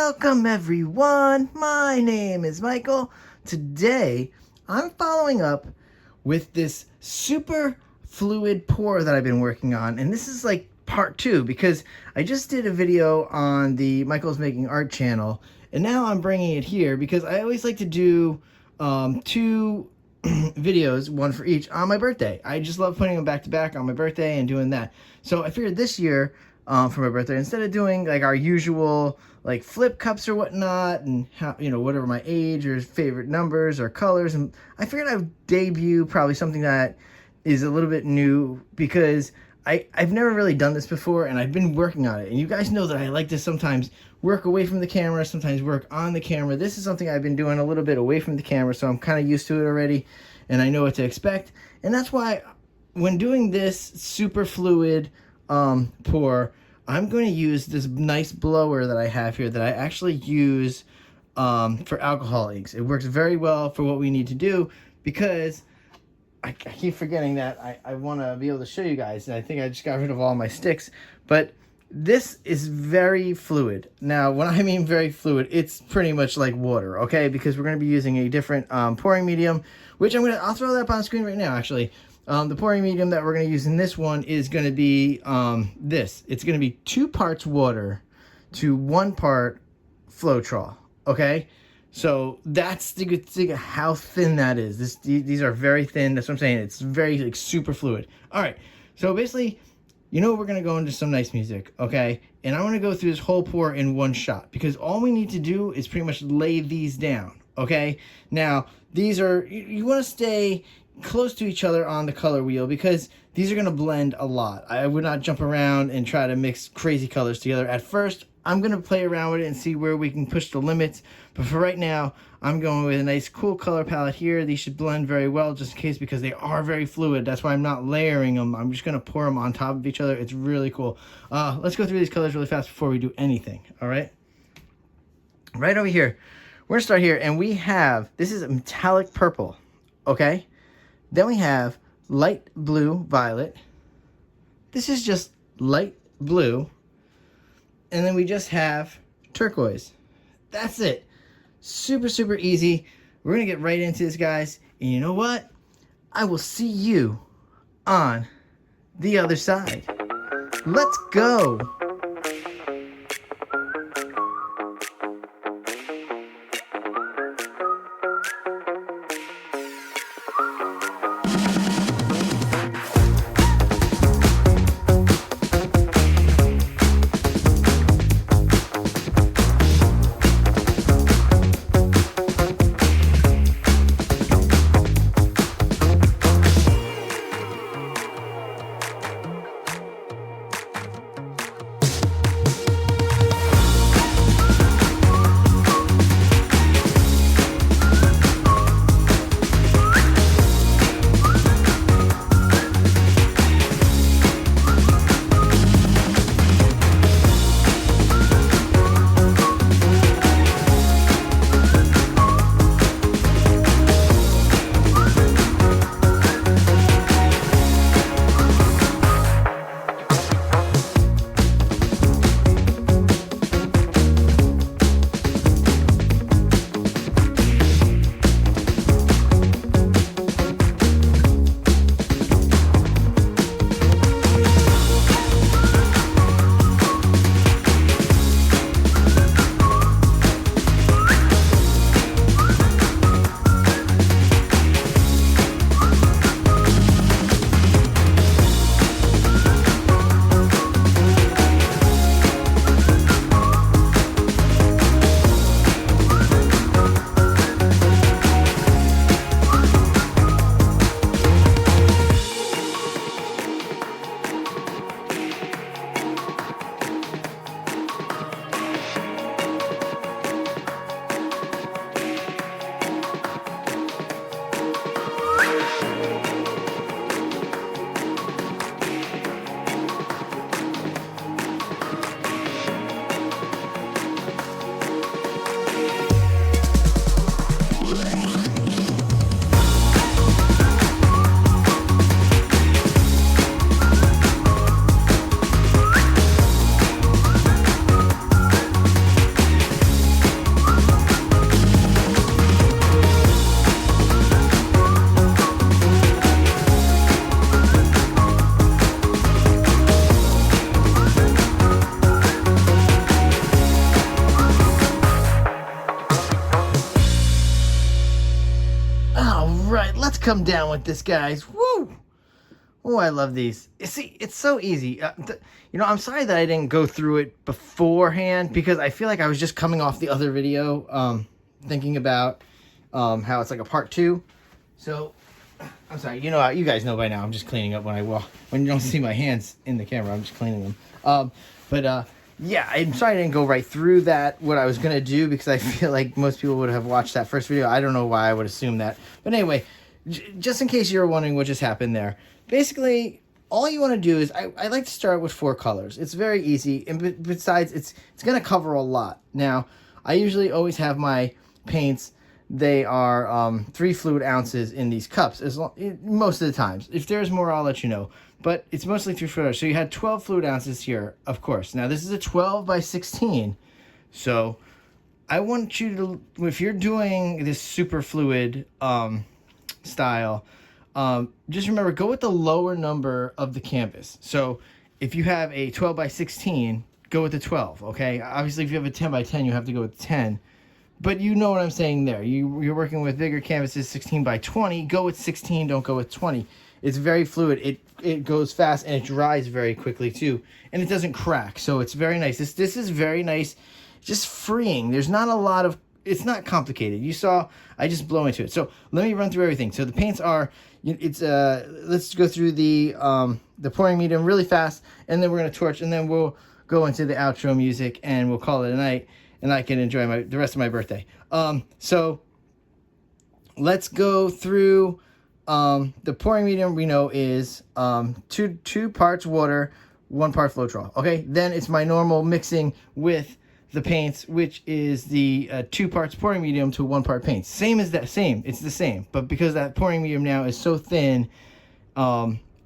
Welcome everyone, my name is Michael. Today I'm following up with this super fluid pour that I've been working on, and this is like part 2 because I just did a video on the Michael's Making Art channel, and now I'm bringing it here because I always like to do 2 videos, one for each, on my birthday. I just love putting them back to back on my birthday and doing that. So I figured this year for my birthday, instead of doing like our usual like flip cups or whatnot and how, you know, whatever my age or favorite numbers or colors, and I figured I would debut probably something that is a little bit new because I've never really done this before, and I've been working on it. And you guys know that I like to sometimes work away from the camera, sometimes work on the camera. This is something I've been doing a little bit away from the camera, so I'm kind of used to it already, and I know what to expect. And that's why when doing this super fluid pour, I'm going to use this nice blower that I have here that I actually use for alcohol inks. It works very well for what we need to do because I keep forgetting that I want to be able to show you guys. And I think I just got rid of all my sticks, but this is very fluid. Now, when I mean very fluid, it's pretty much like water, okay? Because we're going to be using a different pouring medium, which I'll throw that up on the screen right now, actually. The pouring medium that we're going to use in this one is going to be this. It's going to be 2 parts water to 1 part Floetrol, okay? So that's the good thing, how thin that is. These are very thin. That's what I'm saying. It's very like super fluid. All right. So basically, you know, we're going to go into some nice music, okay? And I want to go through this whole pour in one shot because all we need to do is pretty much lay these down, okay? Now, these are, you want to stay close to each other on the color wheel because these are going to blend a lot. I would not jump around and try to mix crazy colors together. At first, I'm going to play around with it and see where we can push the limits. But for right now, I'm going with a nice cool color palette here. These should blend very well just in case because they are very fluid. That's why I'm not layering them. I'm just going to pour them on top of each other. It's really cool. Let's go through these colors really fast before we do anything. All right. Right over here. We're going to start here. And we have, this is a metallic purple. Okay. Then we have light blue violet. This is just light blue. And then we just have turquoise. That's it. Super, super easy. We're going to get right into this, guys. And you know what? I will see you on the other side. Let's go. right, let's come down with this, guys. Woo! Oh, I love these. You see, it's so easy. You know, I'm sorry that I didn't go through it beforehand because I feel like I was just coming off the other video, thinking about how it's like a part 2. So, I'm sorry. You know, you guys know by now. I'm just cleaning up when I walk. When you don't see my hands in the camera, I'm just cleaning them. Yeah, I'm sorry I didn't go right through that, what I was going to do, because I feel like most people would have watched that first video. I don't know why I would assume that. But anyway, just in case you're wondering what just happened there. Basically, all you want to do is, I like to start with 4 colors. It's very easy, and besides, it's going to cover a lot. Now, I usually always have my paints, they are 3 fluid ounces in these cups, most of the times. If there's more, I'll let you know. But it's mostly 3 fluid ounces. So you had 12 fluid ounces here, of course. Now, this is a 12 by 16. So I want you to, if you're doing this super fluid style, just remember, go with the lower number of the canvas. So if you have a 12 by 16, go with the 12, okay? Obviously, if you have a 10 by 10, you have to go with 10. But you know what I'm saying there. You're working with bigger canvases, 16 by 20. Go with 16, don't go with 20. It's very fluid. It goes fast, and it dries very quickly, too. And it doesn't crack, so it's very nice. This is very nice, just freeing. There's not a lot of... It's not complicated. You saw, I just blow into it. So let me run through everything. So the paints are... let's go through the pouring medium really fast, and then we're going to torch, and then we'll go into the outro music, and we'll call it a night, and I can enjoy the rest of my birthday. So let's go through the pouring medium. We know is 2 parts water, 1 part Floetrol. Okay, then it's my normal mixing with the paints, which is the 2 parts pouring medium to 1 part paint. Same as that, it's the same, but because that pouring medium now is so thin,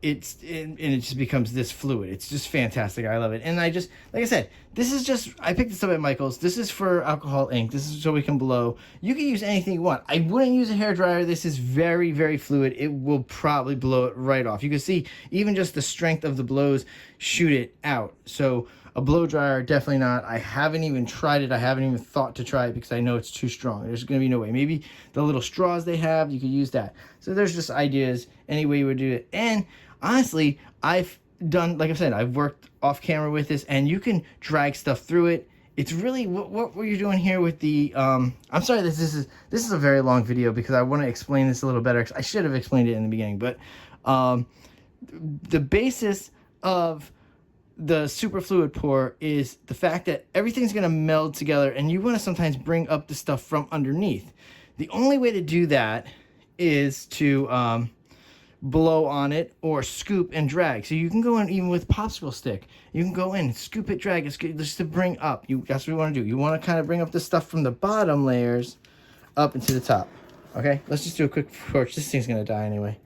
it just becomes this fluid. It's just fantastic. I love it. And I just, like I said, this is just, I picked this up at Michael's. This is for alcohol ink. This is so we can blow. You can use anything you want. I wouldn't use a hairdryer. This is very, very fluid. It will probably blow it right off. You can see even just the strength of the blows shoot it out. So a blow dryer, definitely not. I haven't even tried it. I haven't even thought to try it because I know it's too strong. There's going to be no way. Maybe the little straws they have, you could use that. So there's just ideas, any way you would do it. And honestly, I've done, like I said, I've worked off camera with this, and you can drag stuff through it. It's really, what were you doing here with the, I'm sorry, this is a very long video because I want to explain this a little better. I should have explained it in the beginning, but the basis of the super fluid pour is the fact that everything's going to meld together, and you want to sometimes bring up the stuff from underneath. The only way to do that is to blow on it or scoop and drag. So you can go in even with popsicle stick. You can go in, scoop it, drag it, just to bring up. That's what you want to do. You want to kind of bring up the stuff from the bottom layers up into the top. Okay, let's just do a quick torch. This thing's going to die anyway.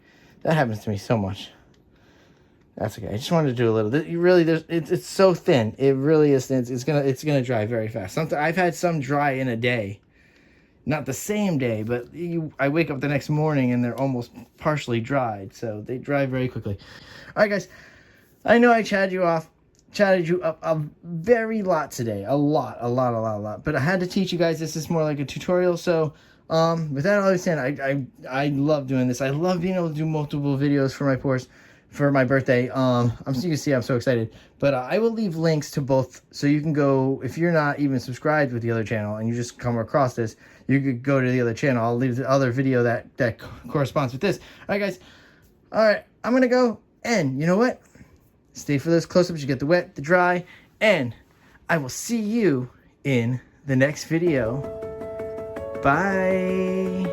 That happens to me so much. That's okay. I just wanted to do a little. It's so thin. It really is thin. It's gonna dry very fast. I've had some dry in a day, not the same day, but I wake up the next morning and they're almost partially dried. So they dry very quickly. All right, guys. I know I chatted you up a very lot today. A lot. But I had to teach you guys. This is more like a tutorial. So with that all said, I love doing this. I love being able to do multiple videos for my pours. For my birthday. You can see I'm so excited. But I will leave links to both, so you can go, if you're not even subscribed with the other channel and you just come across this, you could go to the other channel. I'll leave the other video that corresponds with this. All right, guys. All right, I'm going to go, and you know what? Stay for those close-ups. You get the wet, the dry, and I will see you in the next video. Bye.